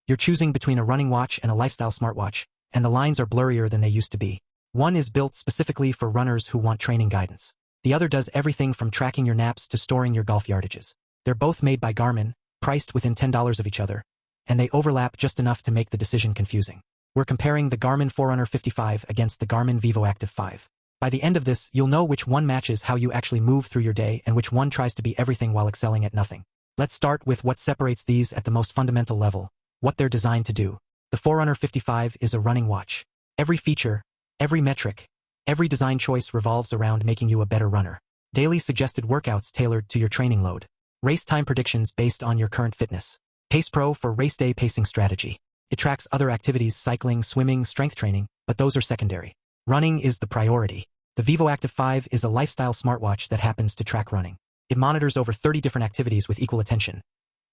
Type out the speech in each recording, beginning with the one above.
You're choosing between a running watch and a lifestyle smartwatch, and the lines are blurrier than they used to be. One is built specifically for runners who want training guidance. The other does everything from tracking your naps to storing your golf yardages. They're both made by Garmin, priced within $10 of each other, and they overlap just enough to make the decision confusing. We're comparing the Garmin Forerunner 55 against the Garmin Vívoactive 5. By the end of this, you'll know which one matches how you actually move through your day and which one tries to be everything while excelling at nothing. Let's start with what separates these at the most fundamental level, what they're designed to do. The Forerunner 55 is a running watch. Every feature, every metric, every design choice revolves around making you a better runner. Daily suggested workouts tailored to your training load. Race time predictions based on your current fitness. Pace Pro for race day pacing strategy. It tracks other activities, cycling, swimming, strength training, but those are secondary. Running is the priority. The Vivoactive 5 is a lifestyle smartwatch that happens to track running. It monitors over 30 different activities with equal attention.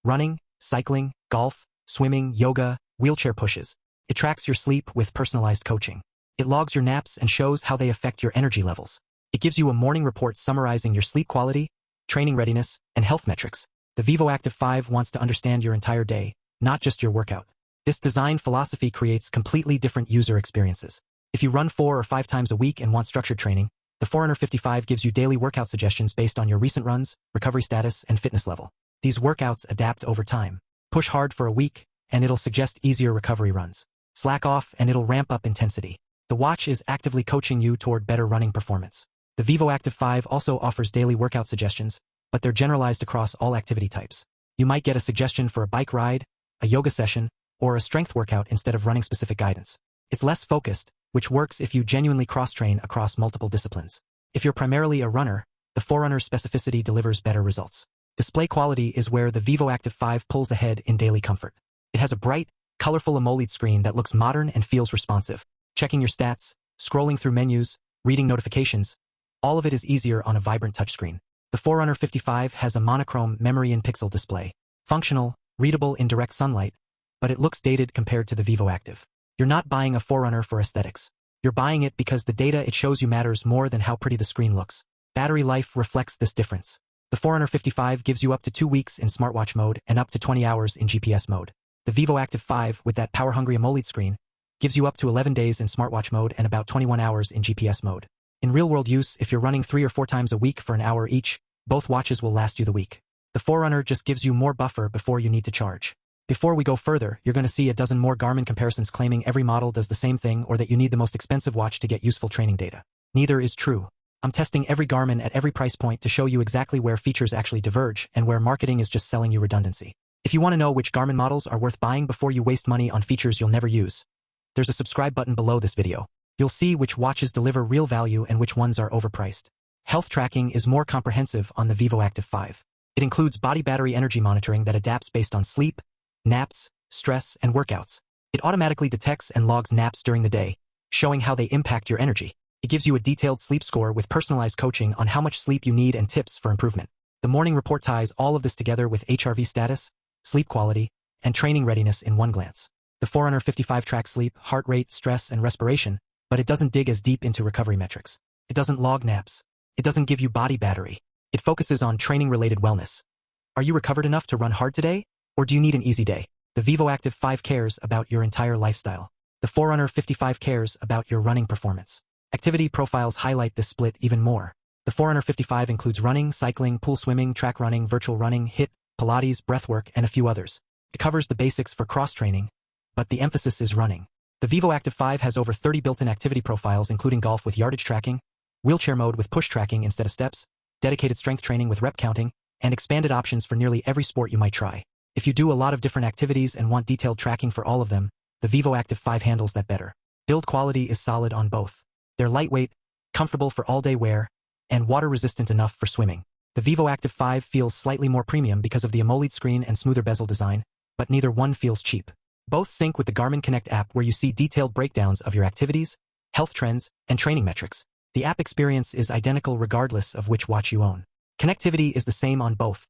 Running, cycling, golf, swimming, yoga, wheelchair pushes. It tracks your sleep with personalized coaching. It logs your naps and shows how they affect your energy levels. It gives you a morning report summarizing your sleep quality, training readiness, and health metrics. The Vivoactive 5 wants to understand your entire day, not just your workout. This design philosophy creates completely different user experiences. If you run 4 or 5 times a week and want structured training, the Forerunner 55 gives you daily workout suggestions based on your recent runs, recovery status, and fitness level. These workouts adapt over time. Push hard for a week, and it'll suggest easier recovery runs. Slack off, and it'll ramp up intensity. The watch is actively coaching you toward better running performance. The Vivoactive 5 also offers daily workout suggestions, but they're generalized across all activity types. You might get a suggestion for a bike ride, a yoga session, or a strength workout instead of running-specific guidance. It's less focused, which works if you genuinely cross-train across multiple disciplines. If you're primarily a runner, the Forerunner's specificity delivers better results. Display quality is where the Vivoactive 5 pulls ahead in daily comfort. It has a bright, colorful AMOLED screen that looks modern and feels responsive. Checking your stats, scrolling through menus, reading notifications, all of it is easier on a vibrant touchscreen. The Forerunner 55 has a monochrome memory-in-pixel display. Functional, readable in direct sunlight, but it looks dated compared to the Vivoactive. You're not buying a Forerunner for aesthetics. You're buying it because the data it shows you matters more than how pretty the screen looks. Battery life reflects this difference. The Forerunner 55 gives you up to 2 weeks in smartwatch mode and up to 20 hours in GPS mode. The Vivoactive 5, with that power-hungry AMOLED screen, gives you up to 11 days in smartwatch mode and about 21 hours in GPS mode. In real-world use, if you're running 3 or 4 times a week for an hour each, both watches will last you the week. The Forerunner just gives you more buffer before you need to charge. Before we go further, you're going to see a dozen more Garmin comparisons claiming every model does the same thing or that you need the most expensive watch to get useful training data. Neither is true. I'm testing every Garmin at every price point to show you exactly where features actually diverge and where marketing is just selling you redundancy. If you want to know which Garmin models are worth buying before you waste money on features you'll never use, there's a subscribe button below this video. You'll see which watches deliver real value and which ones are overpriced. Health tracking is more comprehensive on the Vivoactive 5. It includes body battery energy monitoring that adapts based on sleep, naps, stress, and workouts. It automatically detects and logs naps during the day, showing how they impact your energy. It gives you a detailed sleep score with personalized coaching on how much sleep you need and tips for improvement. The morning report ties all of this together with HRV status, sleep quality, and training readiness in one glance. The Forerunner 55 tracks sleep, heart rate, stress, and respiration, but it doesn't dig as deep into recovery metrics. It doesn't log naps. It doesn't give you body battery. It focuses on training-related wellness. Are you recovered enough to run hard today? Or do you need an easy day? The Vivoactive 5 cares about your entire lifestyle. The Forerunner 55 cares about your running performance. Activity profiles highlight this split even more. The Forerunner 55 includes running, cycling, pool swimming, track running, virtual running, HIIT, Pilates, breathwork, and a few others. It covers the basics for cross-training, but the emphasis is running. The Vivoactive 5 has over 30 built-in activity profiles including golf with yardage tracking, wheelchair mode with push tracking instead of steps, dedicated strength training with rep counting, and expanded options for nearly every sport you might try. If you do a lot of different activities and want detailed tracking for all of them, the Vivoactive 5 handles that better. Build quality is solid on both. They're lightweight, comfortable for all-day wear, and water-resistant enough for swimming. The Vivoactive 5 feels slightly more premium because of the AMOLED screen and smoother bezel design, but neither one feels cheap. Both sync with the Garmin Connect app where you see detailed breakdowns of your activities, health trends, and training metrics. The app experience is identical regardless of which watch you own. Connectivity is the same on both.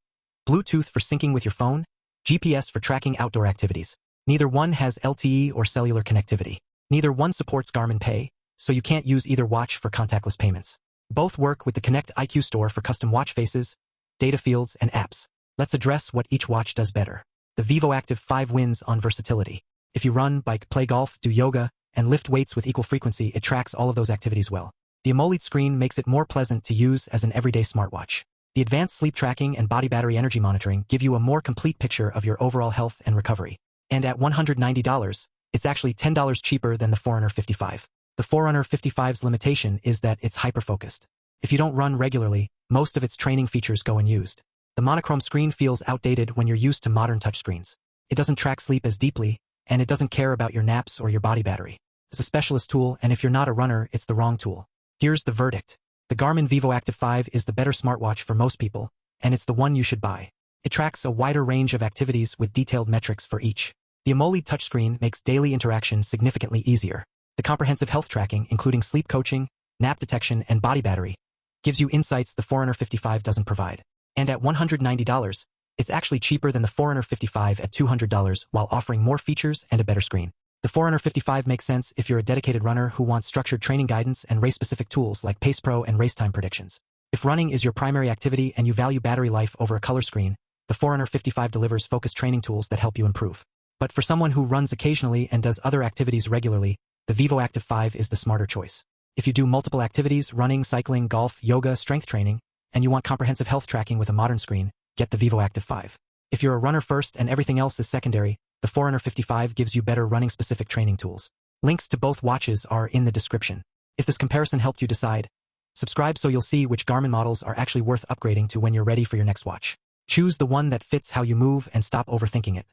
Bluetooth for syncing with your phone, GPS for tracking outdoor activities. Neither one has LTE or cellular connectivity. Neither one supports Garmin Pay, so you can't use either watch for contactless payments. Both work with the Connect IQ store for custom watch faces, data fields, and apps. Let's address what each watch does better. The Vivoactive 5 wins on versatility. If you run, bike, play golf, do yoga, and lift weights with equal frequency, it tracks all of those activities well. The AMOLED screen makes it more pleasant to use as an everyday smartwatch. The advanced sleep tracking and body battery energy monitoring give you a more complete picture of your overall health and recovery. And at $190, it's actually $10 cheaper than the Forerunner 55. The Forerunner 55's limitation is that it's hyper-focused. If you don't run regularly, most of its training features go unused. The monochrome screen feels outdated when you're used to modern touchscreens. It doesn't track sleep as deeply, and it doesn't care about your naps or your body battery. It's a specialist tool, and if you're not a runner, it's the wrong tool. Here's the verdict. The Garmin Vívoactive 5 is the better smartwatch for most people, and it's the one you should buy. It tracks a wider range of activities with detailed metrics for each. The AMOLED touchscreen makes daily interaction significantly easier. The comprehensive health tracking, including sleep coaching, nap detection, and body battery, gives you insights the Forerunner 55 doesn't provide. And at $190, it's actually cheaper than the Forerunner 55 at $200 while offering more features and a better screen. The Forerunner 55 makes sense if you're a dedicated runner who wants structured training guidance and race-specific tools like Pace Pro and race time predictions. If running is your primary activity and you value battery life over a color screen, the Forerunner 55 delivers focused training tools that help you improve. But for someone who runs occasionally and does other activities regularly, the Vivoactive 5 is the smarter choice. If you do multiple activities, running, cycling, golf, yoga, strength training, and you want comprehensive health tracking with a modern screen, get the Vivoactive 5. If you're a runner first and everything else is secondary, the Forerunner 55 gives you better running-specific training tools. Links to both watches are in the description. If this comparison helped you decide, subscribe so you'll see which Garmin models are actually worth upgrading to when you're ready for your next watch. Choose the one that fits how you move and stop overthinking it.